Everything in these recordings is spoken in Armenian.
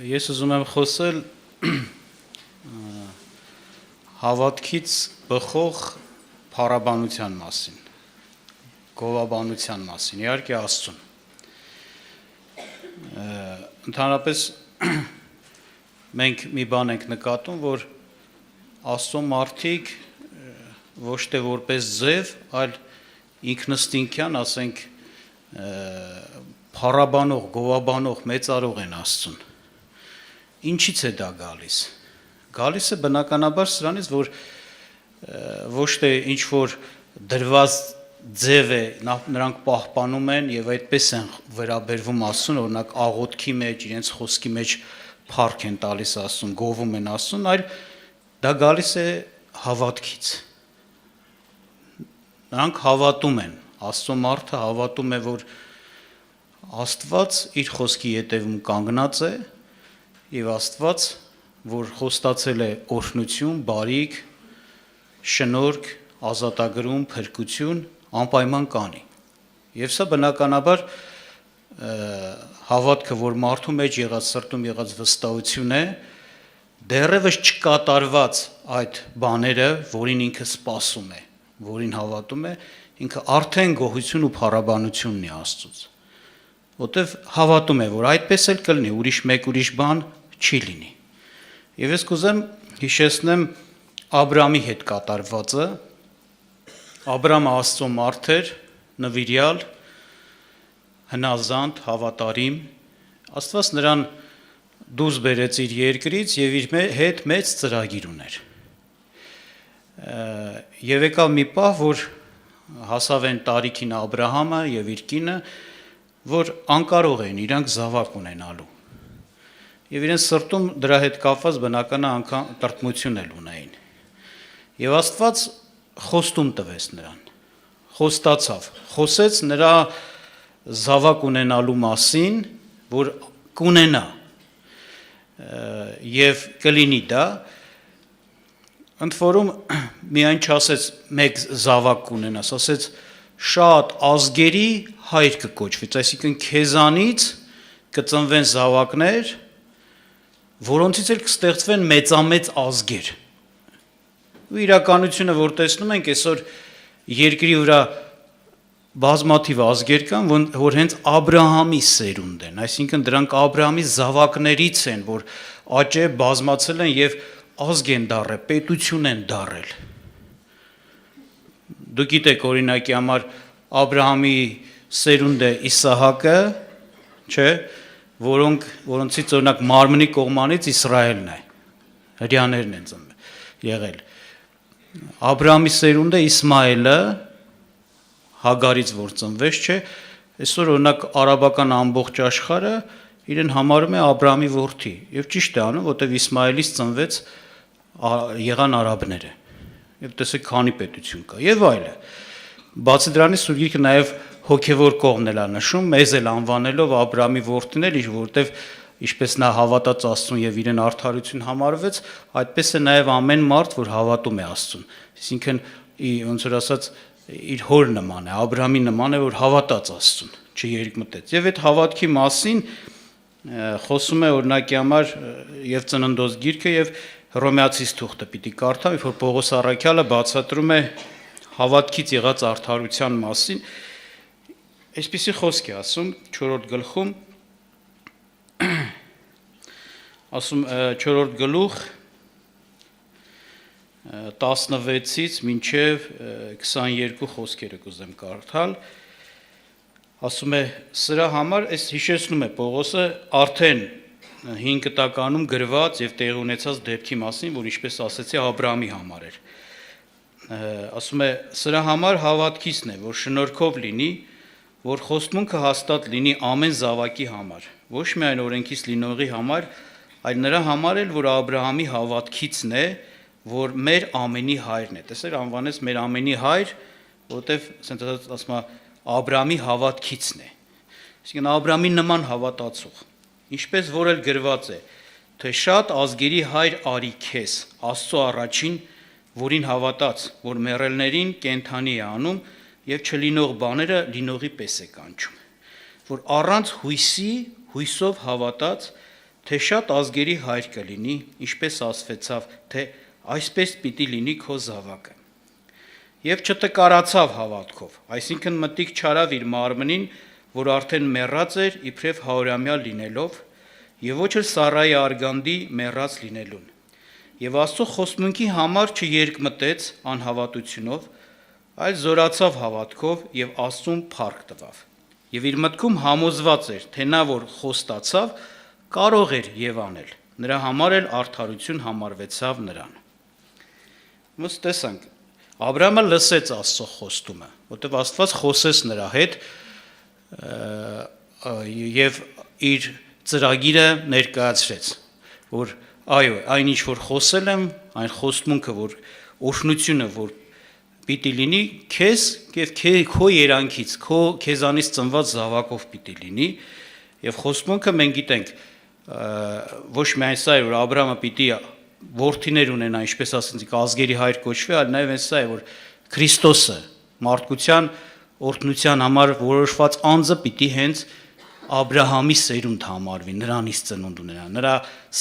Ես ուզում եմ խոսել հավատքից բխող փառաբանության մասին, գովաբանության մասին, իհարկե Աստծուն։ Ընդհանրապես մենք մի բան ենք նկատում, որ Աստծո մարդիկ ոչ թե որպես ձև, այլ ինքնըստինքյան, ասենք, փառաբանող, գովաբանող, մեծարող են Աստծուն։ Ինչից է դա գալիս։ Գալիս է բնականաբար սրանից, որ ոչ թե ինչ-որ դրված ձև է, նրանք պահպանում են և այդպես են վերաբերվում Աստծուն, օրինակ աղոթքի մեջ, իրենց խոսքի մեջ փառք են տալիս Աստծուն, գովում են Աստծուն, այլ դա գալիս է հավատքից։ Նրանք հավատում են, Աստծո մարդը հավատում է, որ Աստված իր խոսքի ետևում կանգնած է և Աստված, որ խոստացել է օրհնություն, բարիք, շնորհք, ազատագրում, փրկություն, անպայման կանի։ Եվ սա բնականաբար հավատքը, որ մարդու մեջ եղած, սրտում եղած վստահություն է, դեռևս չկատարված այդ բաները, որին ինքը սպասում է, որին հավատում է, ինքը արդեն գոհություն ու փառաբանություն ունի Աստծուց։ Որտեվ հավատում է, որ այդպես էլ կլինի, ուրիշ բան չի լինի։ Եվ ես կուզեմ հիշեցնեմ Աբրամի հետ կատարվածը։ Աբրամը Աստծո մարդ էր, նվիրյալ, հնազանդ, հավատարիմ։ Աստված նրան դուրս բերեց իր երկրից և իր հետ մեծ ծրագիր ուներ։ Եվ եկավ մի պահ, որ հասավ են տարիքին Աբրահամը և իր կինը, որ անկարող էին իրանք զավակ ունենալու։ Եվ իրենց սրտում դրա հետ կապված բնական անգամ տրտմություն էլ ունեին։ Եվ Աստված խոստում տվեց նրան, խոստացավ, խոսեց նրա զավակ ունենալու մասին, որ կունենա և կլինի դա, ընդ որում միայն չասեց մեկ զավակ կունենաս, ասեց շատ ազգերի հայր կկոչվես, այսինքն քեզանից կծնվեն զավակներ, որոնցից էլ կստեղծվեն մեծամեծ ազգեր։ Ու իրականությունը, որ տեսնում ենք, այսօր երկրի վրա բազմաթիվ ազգեր կան, որ հենց Աբրահամի սերունդ են, այսինքն դրանք Աբրահամի զավակներից են, որ աճե բազմացել են և ազգ են դառել, պետություն են դառել։ Դուք գիտեք, օրինակի համար Աբրահամի սերունդ է Իսահակը, չէ, որոնցից օրինակ մարմնի կողմանից Իսրայելն է, հրեաներն են եղել։ Աբրահամի սերունդ է Իսմայելը, Հագարից որ ծնվեց, չէ, այսօր օրինակ արաբական ամբողջ աշխարհը իրեն համարում է Աբրահամի որդի, և ճիշտ է անում, որտև Իսմայելից ծնվեց եղան արաբները, և տեսեք քանի պետություն կա, և այլը։ Բացի դրանից Սուրբ Գիրքը նաև հոգևոր կողմն էլ է նշում, մեզ էլ անվանելով Աբրահամի որդիներ, որտև ինչպես նա հավատաց Աստծուն և իրեն արդարություն համարվեց, այդպես է նաև ամեն մարդ, որ հավատում է Աստծուն, այսինքն ոնց որ ասած իր հոր նման է, Աբրահամի նման է, որ հավատաց Աստծուն, չերկմտեց։ Եվ այդ հավատքի մասին խոսում է օրինակի համար և Ծննդոց գիրքը և Հռոմեացիս թուղթը պիտի կարդամ, որ Պողոս առաքյալը բացատրում է հավատքից եղած արդարության մասին, այսպիսի խոսք է ասում 4-րդ գլխում, ասում 4-րդ գլուխ 16-ից մինչև 22 խոսքերը կուզեմ կարդալ, ասում է սրա համար, այս հիշեցնում է Պողոսը արդեն 5 տականում գրված և տեղի ունեցած դեպքի մասին, որ ինչպես ասեցի Աբրահամի համար էր, ասում է սրա համար հավատքիցն է, որ շնորհքով լինի, որ խոստմունքը հաստատ լինի ամեն զավակի համար, ոչ միայն օրենքից լինողի համար, այլ նրա համար էլ, որ Աբրահամի հավատքիցն է, որ մեր ամենի հայրն է, տեսեք անվանեց մեր ամենի հայր, որտև ասում է Աբրահամի հավատքիցն է, այսինքն Աբրահամի նման հավատացող, ինչպես որ էլ գրված է, թե շատ ազգերի հայր արի քեզ, Աստծո առաջին, որին հավատաց, որ մեռելներին կենդանի է անում և չլինող բաները լինողի պես է կանչում, որ առանց հույսի, հույսով հավատաց, թե շատ ազգերի հայր կլինի, ինչպես ասվեցավ, թե այսպես պիտի լինի քո զավակը։ Եվ չտկարացավ հավատքով, այսինքն մտիկ չարավ իր մարմնին, որ արդեն մեռած էր իբրև հարյուրամյա լինելով, եւ ոչ էլ Սարայի արգանդի մեռած լինելուն։ Եվ Աստծո խոստմունքի համար չերկմտեց անհավատությունով, այլ զորացավ հավատքով եւ Աստծուն փառք տվավ։ Եվ իր մտքում համոզված էր, թե նա որ խոստացավ, կարող էր եւ անել։ Նրա համար էլ արդարություն համարվեցավ նրան։ Ոնց տեսանք, Աբրահամը լսեց Աստծո խոստումը, որտեղ Աստված խոսեց նրա հետ եւ իր ծրագիրը ներկայացրեց, որ այո, այն ինչ որ խոսել եմ, այն խոստմունքը, որ օրհնությունը, որ պիտի լինի քեզ եւ քո երանքից, քեզանից ծնված զավակով պիտի լինի, եւ խոստմունքը մենք գիտենք, ոչ միայն սա է, որ Աբրահամը պիտի որդիներ ունենա, ինչպես ասենք, ազգերի հայր կոչվի, այլ նաեւ սա է, որ Քրիստոսը մարդկության օրհնության համար որոշված անձը պիտի հենց Աբրահամի սերունդ համարվի, նրանից ծնունդ ունենա, նրա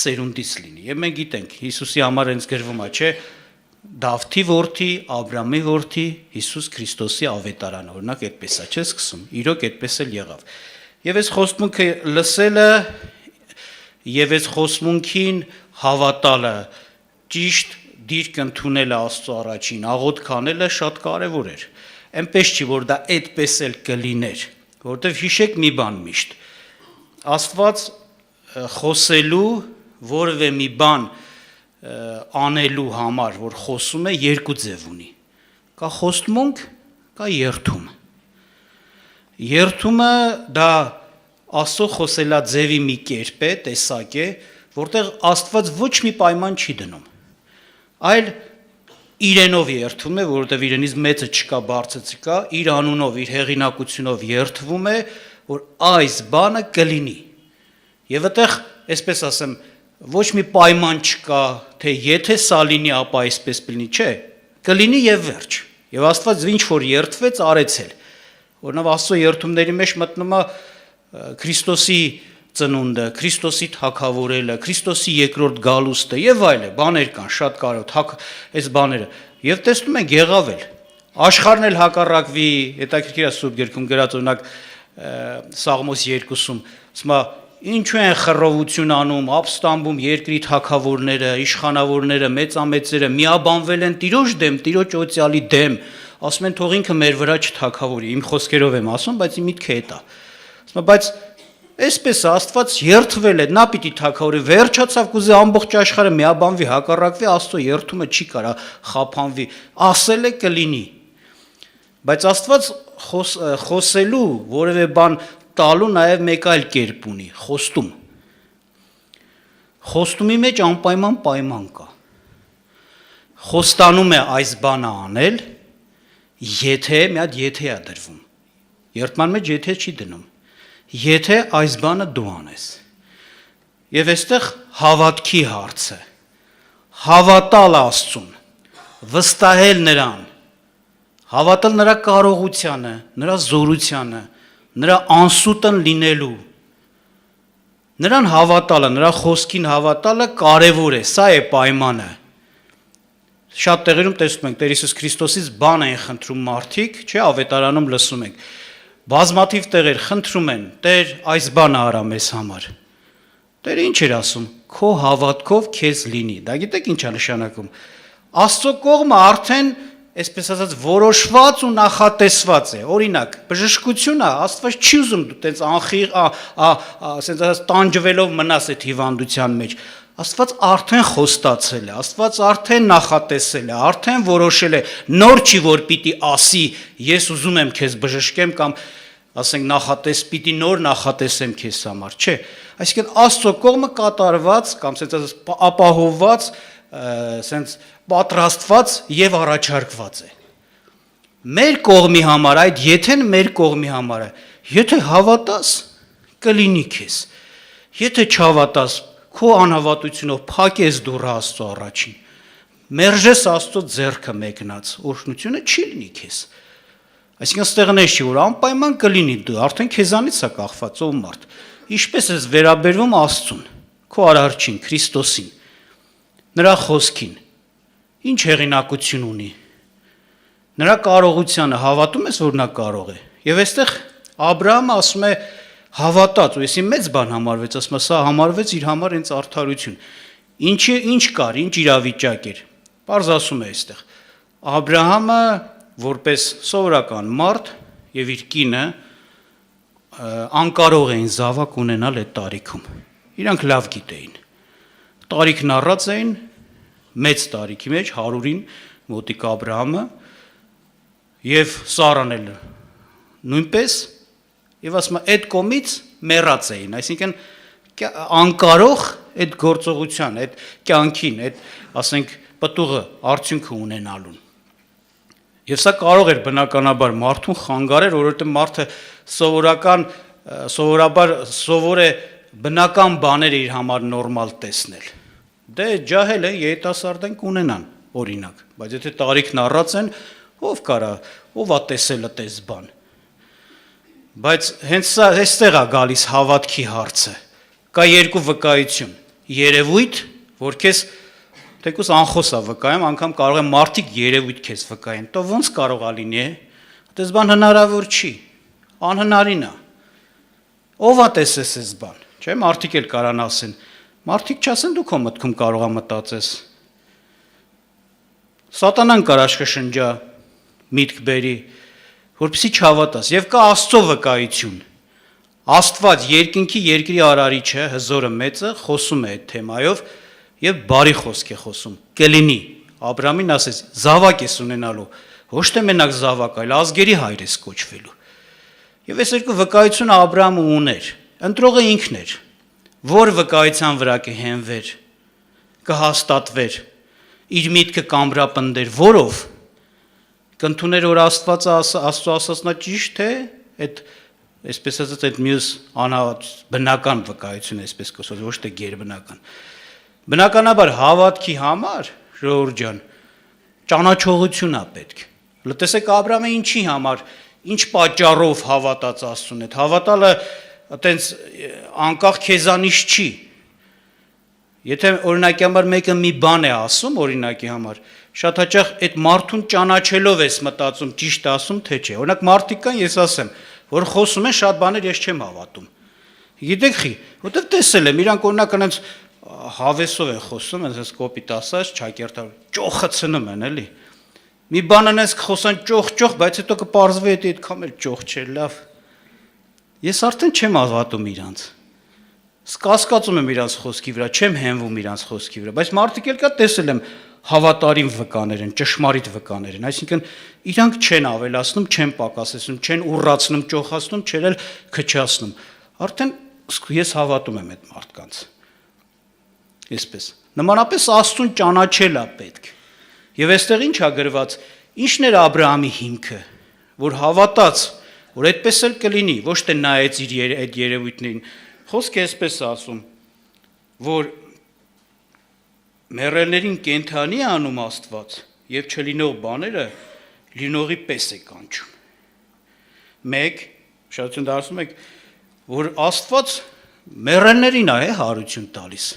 սերունդից լինի։ Եվ մենք գիտենք, Հիսուսի համար հենց գրվում է, չէ՞, Դավթի որդի, Աբրահամի որդի, Հիսուս Քրիստոսի ավետարանը, օրինակ այդպես է, չէ՞ սկսում։ Իրոք այդպես էլ եղավ։ Եվ այս խոստմունքը լսելը եւ այս խոստմունքին հավատալը, ճիշտ դիրք ընդունելը Աստծո առաջին, աղոթք անելը շատ կարեւոր էր։ Այնպես չի, որ դա այդպես էլ կլիներ, որովհետեւ հիշեք մի բան միշտ։ Աստված խոսելու որևէ մի բան անելու համար, որ խոսում է, երկու ձև ունի։ Կա խոստմունք, կա երդում։ Երդումը դա Աստծո խոսելաձևի մի կերպ է, տեսակ է, որտեղ Աստված ոչ մի պայման չի դնում, այլ իրենով երդվում է, որովհետև իրենից մեծը չկա, բարձրը չկա, իր անունով, իր հեղինակությունով երդվում է, որ այս բանը կլինի։ Եվ այդտեղ, այսպես ասեմ, ոչ մի պայման չկա, թե եթե սա լինի, ապա այսպես կլինի, չէ, կլինի եւ վերջ։ Եվ Աստված ինչ որ երդվեց, արեց էլ։ Օրինակ Աստծո երդումների մեջ մտնում է Քրիստոսի ծնունդը, Քրիստոսի թագավորելը, Քրիստոսի երկրորդ գալուստը եւ այլն, բաներ կան, շատ կարեւոր, այս բաները։ Եվ տեսնում ենք եղավ էլ։ Աշխարհն էլ հակառակվի, հետաքրքիր է Սուրբ Գրքում գրած օրինակ Սաղմոս 2-ում, ասում է ինչու են խռովություն անում, ապստամբում երկրի թագավորները, իշխանավորները, մեծամեծերը միաբանվել են Տիրոջ դեմ, Տիրոջ օծյալի դեմ, ասում են թող ինքը մեր վրա չթագավորի, իմ խոսքերով եմ ասում, բայց իմ միտքը էդ է։ Ասում է, բայց այսպես Աստված երդվել է, նա պիտի թագավորի, վերջացավ կուզե ամբողջ աշխարհը միաբանվի, հակառակվի, Աստծո երդումը չի կարա խափանվի, ասել է կլինի։ Բայց Աստված խոսելու որևէ բան տալու նաև մեկ այլ կերպ ունի, խոստում։ Խոստումի մեջ անպայման պայման կա։ Խոստանում է այս բանը անել, եթե մի հատ եթե է դրվում։ Երդման մեջ եթե չի դնում։ Եթե այս բանը դու անես։ Եվ այստեղ հավատքի հարցը։ Հավատալ Աստծուն, վստահել նրան, հավատալ նրա կարողությանը, նրա զորությանը, նրա անսուտն լինելու, նրան հավատալը, նրա խոսքին հավատալը կարևոր է, սա է պայմանը։ Շատ տեղերում տեսնում ենք, Տեր Հիսուս Քրիստոսից բան են խնդրում մարդիկ, չէ, ավետարանում լսում ենք, բազմաթիվ տեղեր խնդրում են, Տեր այս բանը արա մեզ համար։ Տերը ինչ էր ասում, քո հավատքով քեզ լինի, դա գիտեք ինչ է նշանակում, Աստծո կողմը արդեն այսպես ասած որոշված ու նախատեսված է։ Օրինակ, բժշկությունը Աստված չի ուզում դու տենց անխիղ, ասենց ասած տանջվելով մնաս այդ հիվանդության մեջ։ Աստված արդեն խոստացել է, Աստված արդեն նախատեսել է, արդեն որոշել է, նոր չի որ պիտի ասի, ես ուզում եմ քեզ բժշկեմ կամ ասենք նախատես պիտի նոր նախատեսեմ քեզ համար, չէ։ Այսինքն Աստծո կողմը կատարված կամ ասենց ասած ապահովված, ասենց պատրաստված եւ առաջարկված է։ Մեր կողմի համար այդ եթեն մեր կողմի համար է։ Եթե հավատաս, կլինի քեզ։ Եթե չհավատաս, քո անհավատությունով փակես դուռը Աստծո առաջին։ Մերժես Աստծո ձեռքը մեկնած, օրհնությունը չի լինի քեզ։ Այսինքն ստեղներ չի, որ անպայման կլինի դու, արդեն քեզանից է կախված ով մարդ։ Ինչպես ես վերաբերվում Աստծուն։ քո արարչին, Քրիստոսին, նրա խոսքին, ինչ հեղինակություն ունի, նրա կարողությանը հավատում ես, որ նա կարող է։ Եվ այստեղ Աբրահամը ասում է հավատաց, ու եսի մեծ բան համարվեց, ասում է սա համարվեց իր համար հենց արդարություն։ Ինչ կար, ինչ իրավիճակ էր։ Պարզ ասում է այստեղ Աբրահամը որպես սովորական մարդ եւ իր կինը անկարող էին զավակ ունենալ այդ տարիքում։ Իրանք լավ գիտեին։ Տարիքն առած էին մեծ տարիքի մեջ 100-ին մոտիկ Աբրահամը եւ Սարան էլ նույնպես եւ ասում է այդ կողմից մեռած էին, այսինքն անկարող այդ գործողության, այդ կյանքին, այդ ասենք պտուղը արդյունքը ունենալուն։ Եվ սա կարող էր բնականաբար մարդուն խանգարել, որովհետեւ մարդը սովոր է բնական բաներ իր համար նորմալ տեսնել։ Դե ջահել են, երիտասարդ են կունենան, օրինակ, բայց եթե տարիքն առած են, ով կարա, ով ա տեսել այդպես բան։ Բայց հենց սա այստեղ է գալիս հավատքի հարցը։ Կա երկու վկայություն, երևույթ, որ քեզ թեկուզ անխոս է վկայում, անգամ կարող է մարդիկ երևույթ քեզ վկայեն, то ոնց կարող է լինի, այդպես բան հնարավոր չի, անհնարին է։ Ով է տեսես այս բան, չէ՞, մարդիկ էլ կարան ասեն, մարդիկ չասեն դու քո մտքում կարող է մտածես։ Սատանան կար աշխաշնջա միտք բերի, որպեսզի չհավատաս, եւ կա Աստծո վկայություն։ Աստված երկինքի երկրի արարիչը, հզորը մեծը, խոսում է այդ թեմայով եւ բարի խոսք է խոսում։ Կլինի, Աբրահամին ասեց, զավակ ես ունենալու, ոչ թե մենակ զավակ, այլ ազգերի հայր ես կոչվելու։ Եվ այս երկու վկայությունը Աբրահամը ուներ, ընտրողը ինքն էր, որ վկայության վրա կհենվեր, կհաստատվեր, իր միտքը կամրապնդեր, որով կընդուներ, որ Աստվածը Աստծո ասածնա ճիշտ է, այդ այսպես ասած այդ մյուս բնական վկայությունը, այսպես կոչված, ոչ թե գերբնական։ Բնականաբար հավատքի համար, ժողովուրդ ջան, ճանաչողություն է պետք։ Լսեք Աբրահամը ինչի համար, ինչ պատճառով հավատաց Աստծուն, այդ հավատալը այտենց անկախ քեզանից չի։ Եթե օրինակի համար մեկը մի բան է ասում, օրինակի համար, շատ հաճախ այդ մարդուն ճանաչելով ես մտածում, ճիշտ ասում, թե չէ։ Օրինակ մարդիկ կան, ես ասեմ, որ խոսում են շատ բաներ ես չեմ հավատում։ Գիտեք խի, որտեվ տեսել եմ, իրանք օրինակ այնց հավեսով են խոսում, այնպես կոպիտ ասած, ճակերտար, ճոխացնում են, էլի։ Մի բան այնպես խոսան ճոխ, բայց հետո կպարզվի դա այդքան էլ ճոխ չէ, լավ։ Ես արդեն չեմ հավատում իրանց։ Կասկածում եմ իրանց խոսքի վրա, չեմ հենվում իրանց խոսքի վրա, բայց մարդիկ էլ կա տեսել եմ հավատարիմ վկաներ են, ճշմարիտ վկաներ են, այսինքն իրանք չեն ավելացնում, չեն պակասեցնում, չեն ուռացնում, ճոխացնում, չեն էլ քչացնում։ Արդեն ես հավատում եմ այդ մարդկանց։ Այսպես։ Նմանապես Աստծուն ճանաչել է պետք։ Եվ այստեղ ինչ է գրված, ինչն էր Աբրահամի հիմքը, որ հավատաց, որ այդպես էլ կլինի, ոչ թե նայեց իր այդ երևույթներին։ Խոսքը այսպես ասում, որ մեռելներին կենթանի է անում Աստված եւ չլինող բաները լինողի պես է կանչում։ Մեկ, շատություն դարձնում եք, որ Աստված մեռելներին է հարություն տալիս։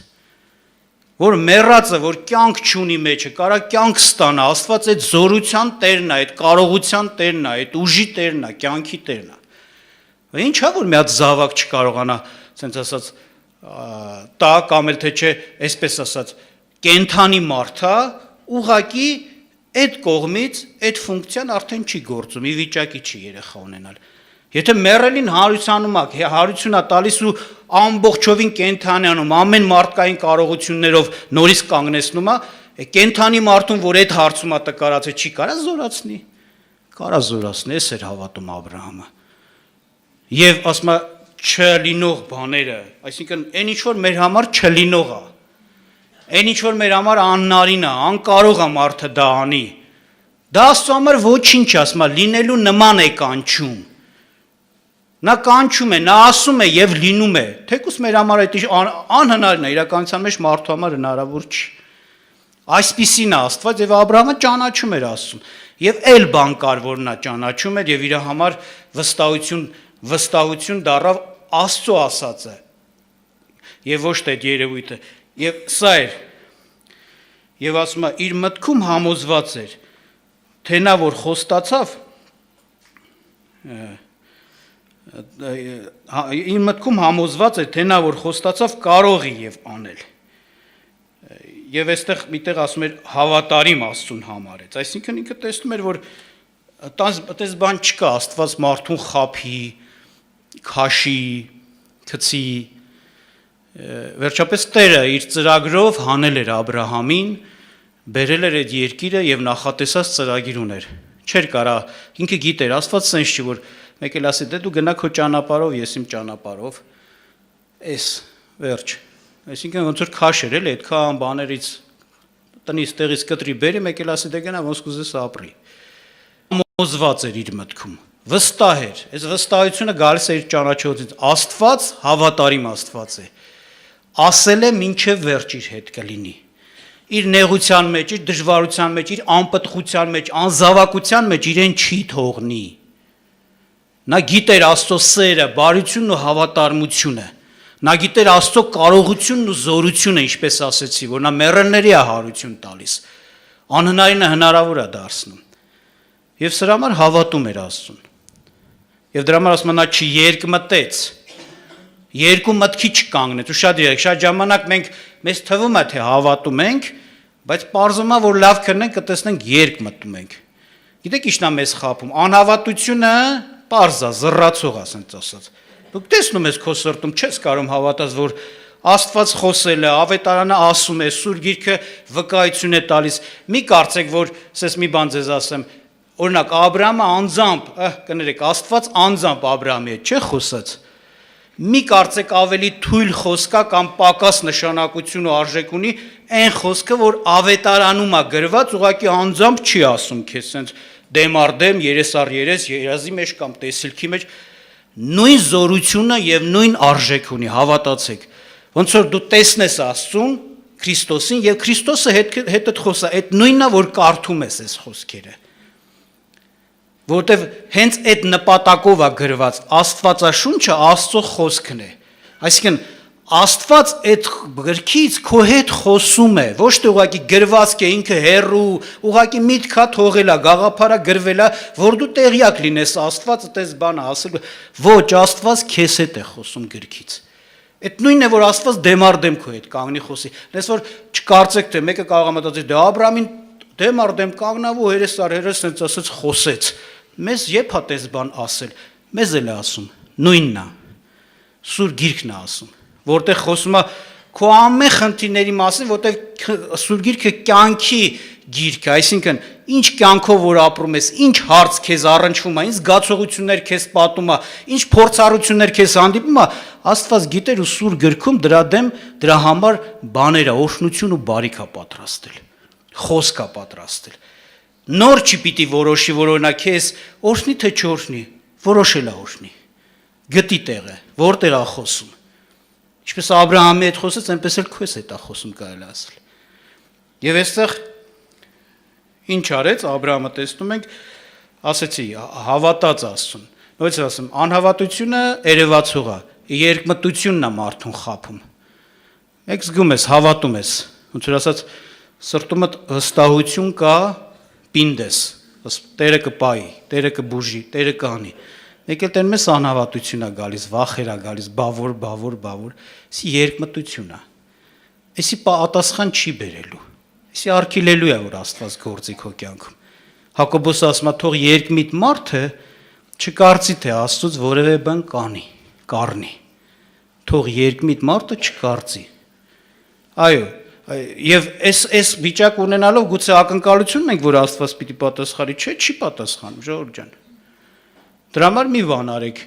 Որ մեռածը, որ կյանք չունի մեջը, կարա կյանք ստանա, Աստված այդ զորության տերն է, այդ կարողության տերն է, այդ ուժի տերն է, կյանքի տերն է։ Ինչա որ մի հատ զավակ չկարողանա, ասենց ասած, տա կամ էլ թե չէ, այսպես ասած, կենթանի մարդա, ուղակի այդ կողմից այդ ֆունկցիան արդեն չի գործում, ի վիճակի չի երեխա ունենալ։ Եթե մեռելին հարությունանում ակ, հարությունա տալիս ու ամբողջովին կենթանանում, ամեն մարդկային կարողություններով նորից կանգնեցնում է, կենթանի մարդուն, որ այդ հարցումա տկարած է, չի կարա զորացնի, կարա զորացնի, էս էր հավատում Աբրահամը։ Եվ ասում է չլինող բաները, այսինքն այն ինչ որ մեր համար չլինող է, այն ինչ որ մեր համար աննարին է, անկարող է մարդը դա անի, դա Աստծո համար ոչինչ է, ասում է լինելու նման է կանչում։ Նա կանչում է, նա ասում է եւ լինում է, թեկուզ մեր համար այդ անհնարին է, իրականության մեջ մարդու համար հնարավոր չի։ Այսպիսին է Աստված եւ Աբրահամը ճանաչում էր Աստծուն։ Եվ այլ բան կար, որ նա ճանաչում էր եւ իր համար վստահություն դառավ Աստծո ասածը։ եւ ոչ թե այդ երևույթը։ Եվ սա էր։ Եվ ասում է, իր մտքում համոզված էր, թե նա որ խոստացավ, իր մտքում համոզված էր, թե նա որ խոստացավ կարող է եւ անել։ Եվ այստեղ միտեղ ասում էր հավատարիմ Աստծուն համարեց։ Այսինքն ինքը տեսնում էր, որ այդպես բան չկա, Աստված մարդուն խափի, քաշի, գցի։ Վերջապես Տերը իր ծրագրով հանել էր Աբ รา համին, բերել էր այդ երկիրը եւ նախատեսած ծրագիր ուներ։ Չէր կարա, ինքը գիտեր, Աստված sense չի, որ մեկ էլ ասի, դե դու գնա քո ճանապարհով, ես իմ ճանապարհով։ Էս վերջ։ Այսինքն ոնց որ քաշեր էլի, այդքան բաներից տնից տեղից կտրի բերի, մեկ էլ ասի, դե գնա ոնց կուզես ապրի։ Համոզված էր իր մտքում, վստահ էր։ Այս վստահությունը գալիս է իր ճանաչողից։ Աստված հավատարիմ Աստված է։ Ասել է մինչև վերջ իր հետ կլինի։ Իր նեղության մեջ, իր դժվարության մեջ, իր անպտղության մեջ, անզավակության մեջ իրեն չի թողնի։ Նա գիտեր Աստծո սերը, բարությունն ու հավատարմությունը։ Նա գիտեր Աստծո կարողությունն ու զորությունը, ինչպես ասեցի, որ նա մեռելների է հարություն տալիս։ Անհնարինը հնարավոր է դարձնում։ Եվ սրա համար հավատում էր Աստծուն։ Եվ դրա համար ասում եմ, նա չերկմտեց։ Երկու մտքի չկանգնեց։ Ուշադրի եք, շատ ժամանակ մեզ թվում է, թե հավատում ենք, բայց պարզվում է, որ լավ քննենք, կտեսնենք երկմտում ենք։ Գիտեք ինչն է մեզ խափում։ Անհավատությունը պարզ է, զռացող է, ասենց ասած։ Դուք տեսնում ես քո սրտում, չես կարող հավատալ, որ Աստված խոսել է, ավետարանը ասում է, Սուրբ Գիրքը վկայություն է տալիս։ Մի կարծեք, որ ասես մի բան ձեզ ասեմ, օրինակ Աբրահամը անձամբ, կներեք, Աստված անձամբ Աբրահամի հետ չէ խոսած։ Մի կարծեք ավելի թույլ խոսքա կամ պակաս նշանակություն ու արժեք ունի այն խոսքը, որ ավետարանում է գրված, ուղղակի անձամբ չի ասում քեզ, sense դեմ առ դեմ, երես առ երես, երազի մեջ կամ տեսիլքի մեջ նույն զորությունը եւ նույն արժեք ունի, հավատացեք։ Ոնց որ դու տեսնես Աստծուն, Քրիստոսին եւ Քրիստոսը հետդ խոսա, այդ նույնն է, որ կարդում ես այս խոսքերը։ Որտեւ հենց այդ նպատակով է գրված Աստվածաշունչը Աստծո խոսքն է։ Այսինքն Աստված այդ գրքից քո հետ խոսում է, ոչ թե ուղղակի գրվածք է ինքը հերրու, ուղղակի միտքա թողել է, գաղափարա գրվել է, որ դու տեղյակ լինես Աստվածը տես բանը ասել, ոչ, Աստված քեզ հետ է խոսում գրքից։ Այդ նույնն է, որ Աստված դեմ առ դեմ քո հետ կանգնի խոսի։ Դες որ չկարծեք, թե մեկը կարող է մտածել, դե Աբրահամին դեմ առ դեմ կանգնավ ու հերես առ հերես sense ասած խոսեց։ Մեզ երբ է տես բան ասել, մեզ էլ է ասում, նույնն է։ Սուրբ Գիրքն է ասում, որտեղ խոսում է քո ամեն խնդիրների մասին, որտեղ Սուրբ Գիրքը կյանքի գիրք է, այսինքն ինչ կյանքով որ ապրում ես, ինչ հարց քեզ առնչվում է, ինչ զգացողություններ քեզ պատում է, ինչ փորձառություններ քեզ հանդիպում է, Աստված գիտեր ու Սուրբ Գրքում դրա համար բաներ է, օրհնություն ու բարիք է պատրաստել, խոսք է պատրաստել։ Նոր չի պիտի որոշի, որ օրինակ քեզ օրհնի թե չօրհնի, որոշել է օրհնի։ Գտի տեղը, որտեղ է խոսում։ Ինչպես Աբրահամի հետ խոսեց, այնպես էլ քեզ հետ է խոսում, կարելի ասել։ Եվ այստեղ ինչ արեց Աբրահամը, տեսնում ենք, ասեցի, հավատաց Աստծուն։ Նույնիսկ ասեմ, անհավատությունը երևացող է, երկմտությունն է մարդուն խափում։ Մեկ զգում ես, հավատում ես, ոնց որ ասած, սրտումդ վստահություն կա, պինդես, Տերը կպայի, Տերը կբուժի, Տերը կանի։ Մեկ էլ տեն մեզ անհավատություն է գալիս, վախեր է գալիս, բավոր, սի երկմտություն է։ Էսի պատասխան չի բերելու։ Էսի արգելելու է, որ Աստված գործի քո կյանքում։ Հակոբոսը ասում է, թող երկմիտ մարդը չկարծի, թե Աստծուց որևէ բան կառնի։ Թող երկմիտ մարդը չկարծի։ Այո, եւ այս վիճակ ունենալով գուցե ակնկալություն ունենք, որ Աստված պիտի պատասխանի, չէ, չի պատասխանում, ժողովուրդ ջան։ Դրա համար մի բան արեք,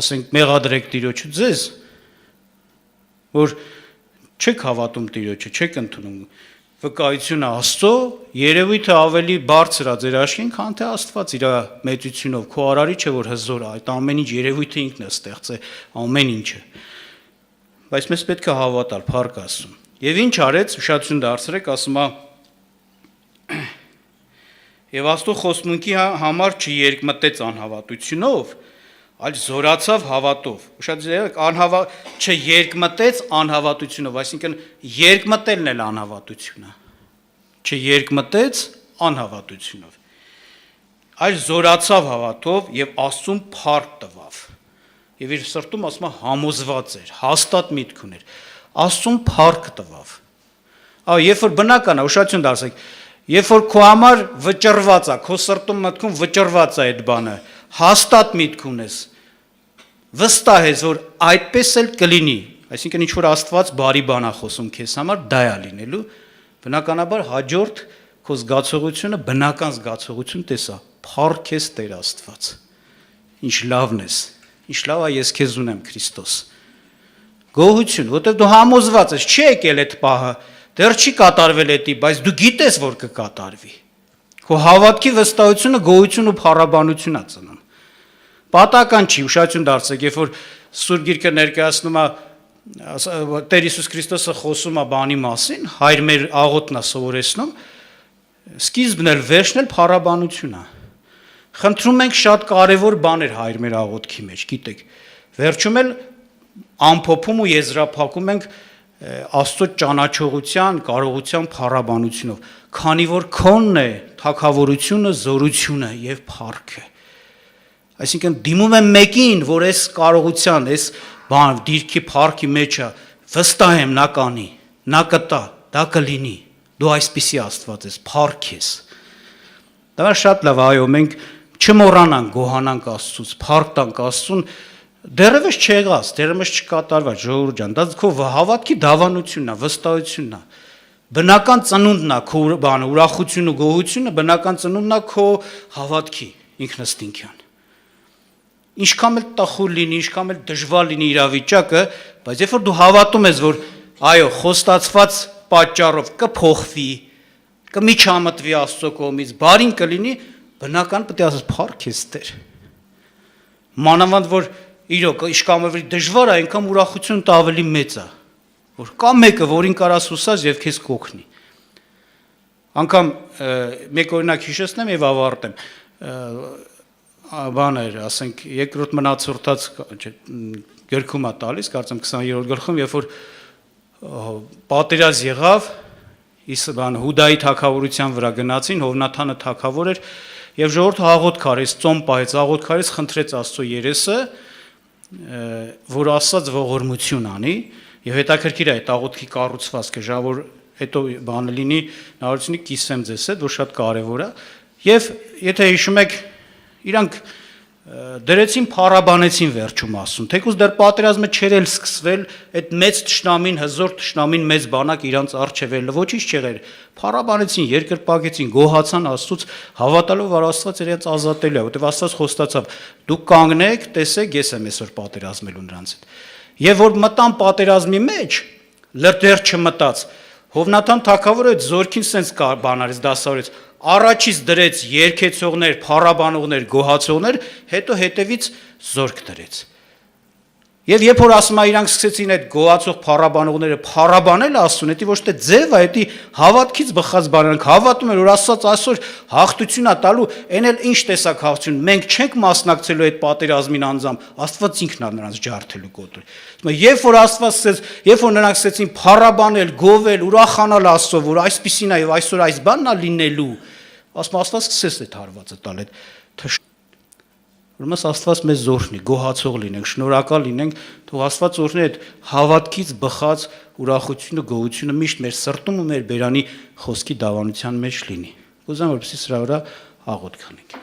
ասենք մեղադրեք Տիրոջը ձեզ, որ չեք հավատում Տիրոջը, չեք ընդունում վկայությունը Աստծո, երևույթը ավելի բարձր է ձեր աշխին, քան թե Աստված իր մեծությունով, քո արարիչը, որ հզոր է, այդ ամեն ինչ երևույթը ինքն է ստեղծել, ամեն ինչը։ Բայց մեզ պետք է հավատալ, փառք Աստծուն։ Եվ ինչ արեց, ուշադրություն դարձրեք, ասում է Եվ Աստծո խոստմունքի համար չերկմտեց անհավատությունով, այլ զորացավ հավատով։ Ուշադրեք, չերկմտեց անհավատությունով, այսինքն երկմտելն էլ անհավատություն է։ Չերկմտեց անհավատությունով։ Այլ զորացավ հավատով եւ Աստծուն փառք տվավ։ Եվ իր սրտում ասում է համոզված էր, հաստատ միտք ուներ։ Աստծուն փառք տվավ։ Երբ որ բնական է, ուշադրություն դարձեք, երբ որ քո համար վճռված է, քո սրտում մտքում վճռված է այդ բանը, հաստատ միտք ունես, վստահ ես, որ այդպես էլ կլինի, այսինքն ինչ որ Աստված բարի բան է խոսում քեզ համար, դա է լինելու, բնականաբար հաջորդ քո զգացողությունը բնական զգացողություն տեսա, փառք ես Տեր Աստված։ Ինչ լավն ես, ինչ լավ է ես քեզ ունեմ Քրիստոս։ Գոհություն, որտեղ դու համոզված ես, չի եկել այդ պահը, դեռ չի կատարվել էդի, բայց դու գիտես, որ կկատարվի։ Քո հավատքի վստահությունը գոհություն ու փառաբանություն է ծնում։ Պատական չի, ուշադրություն դարձեք, երբ որ Սուրբ Գիրքը ներկայացնում է Տեր Հիսուս Քրիստոսը խոսում է բանի մասին, Հայր մեր աղոթն է սովորեցնում, սկիզբն էլ վերջն էլ փառաբանություն է։ Խնդրում ենք շատ կարևոր բաներ Հայր մեր աղոթքի մեջ, գիտեք։ Վերջում էլ ամփոփում ու եզրափակում ենք Աստծո ճանաչողության, կարողության փառաբանությունով, քանի որ քոնն է թագավորությունը, զորությունը եւ փառքը։ Այսինքն դիմում եմ մեկին, որ այս կարողության, այս բան դիրքի փառքի մեջ է, վստահ եմ նա կանի, նա կտա, դա կլինի։ Դու այսպիսի Աստված ես, փառք ես։ Դա շատ լավ, այո, մենք չմոռանանք գոհանանք Աստծուց, փառք տանք Աստծուն, դեռևս չեղած, դեռևս չկատարված, ժողովուրդ ջան, դա քո հավատքի դավանությունն է, վստահությունն է։ Բնական ծնունդն է քո բանը, ուրախությունը, գոհությունը բնական ծնունդն է քո հավատքի ինքնըստինքյան։ Ինչքան էլ տխուր լինի, ինչքան էլ դժվար լինի իրավիճակը, բայց երբ որ դու հավատում ես, որ այո, խոստացված պատճառով կփոխվի, կմիջամտվի Աստծո կողմից, բարին կլինի, բնական պետք է ասես փառք ես Տեր։ Մանավանդ որ իրոք իշքամովի դժվար է, այնքան ուրախությունն ավելի մեծ է, որ կա մեկը, որին կարաս հուսած եւ քեզ կօգնի։ Անկամ մեկ օրինակ հիշեցնեմ եւ ավարտեմ։ Բան էր, ասենք, երկրորդ մնացորդած գրքում է տալիս, կարծեմ 20-րդ գլխում, երբ որ պատերազմ եղավ, Հուդայի թագավորության վրա գնացին, Հովնաթանը թագավոր էր, եւ ժողովուրդը աղոթք արեց, ծոմ պահեց, աղոթք արեց, խնդրեց Աստծո երեսը, որ Աստված ողորմություն անի, եւ հետաքրքիր է այդ աղոթքի կառուցվածքը, ժավոր հետո բանը լինի, նարությունի կիսեմ ձեզ հետ, որ շատ կարեւոր է, եւ եթե հիշում եք, իրանք դրեցին փառաբանեցին վերջում ասում, թեկուզ դեռ պատերազմը չէր էլ սկսվել, այդ մեծ թշնամին, հզոր թշնամին մեծ բանակ իրանց առջևել, ոչինչ չեղեր, փառաբանեցին, երկրպագեցին, գոհացան Աստծուց, հավատալով որ Աստված իրենց ազատել է, որտեղ Աստված խոստացավ, դուք կանգնեք, տեսեք, ես եմ այսօր պատերազմելու նրանց հետ։ Եվ որ մտան պատերազմի մեջ, լրտեր չմտած, Հովնաթան թագավորը այդ զորքին սենց բան արեց, դասավորեց, առաջից դրեց երգեցողներ, փառաբանողներ, գոհացողներ, հետո հետևից զորք դրեց։ Եվ երբ որ ասում է իրանք սկսեցին այդ գոհացող փառաբանողները փառաբանել Աստծուն, դա ոչ թե ձև է, դա հավատքից բխած բանանք, հավատում են որ Աստված այսօր հաղթություն է տալու, այն էլ ինչ տեսակ հաղթություն, մենք չենք մասնակցելու այդ պատերազմին անձամբ, Աստված ինքն է նրանց ջարդելու կոտրել։ Երբ որ Աստված ասեց, երբ որ նրանք սկսեցին փառաբանել, գովել, ուրախանալ Աստծո, որ այսպիսին է եւ այսօր այս բանն է լինելու, Աստված սկսեց այդ հարվածը տալ այդ Ուրեմն Աստված մեզ զորհնի, գոհացող լինենք, շնորհակալ լինենք, թող Աստված օրհնի այդ հավատքից բխած ուրախությունը, գոհությունը միշտ մեր սրտում ու մեր բերանի խոսքի դավանության մեջ լինի։ Կուզեմ որպեսզի սրա վրա աղոթք անենք։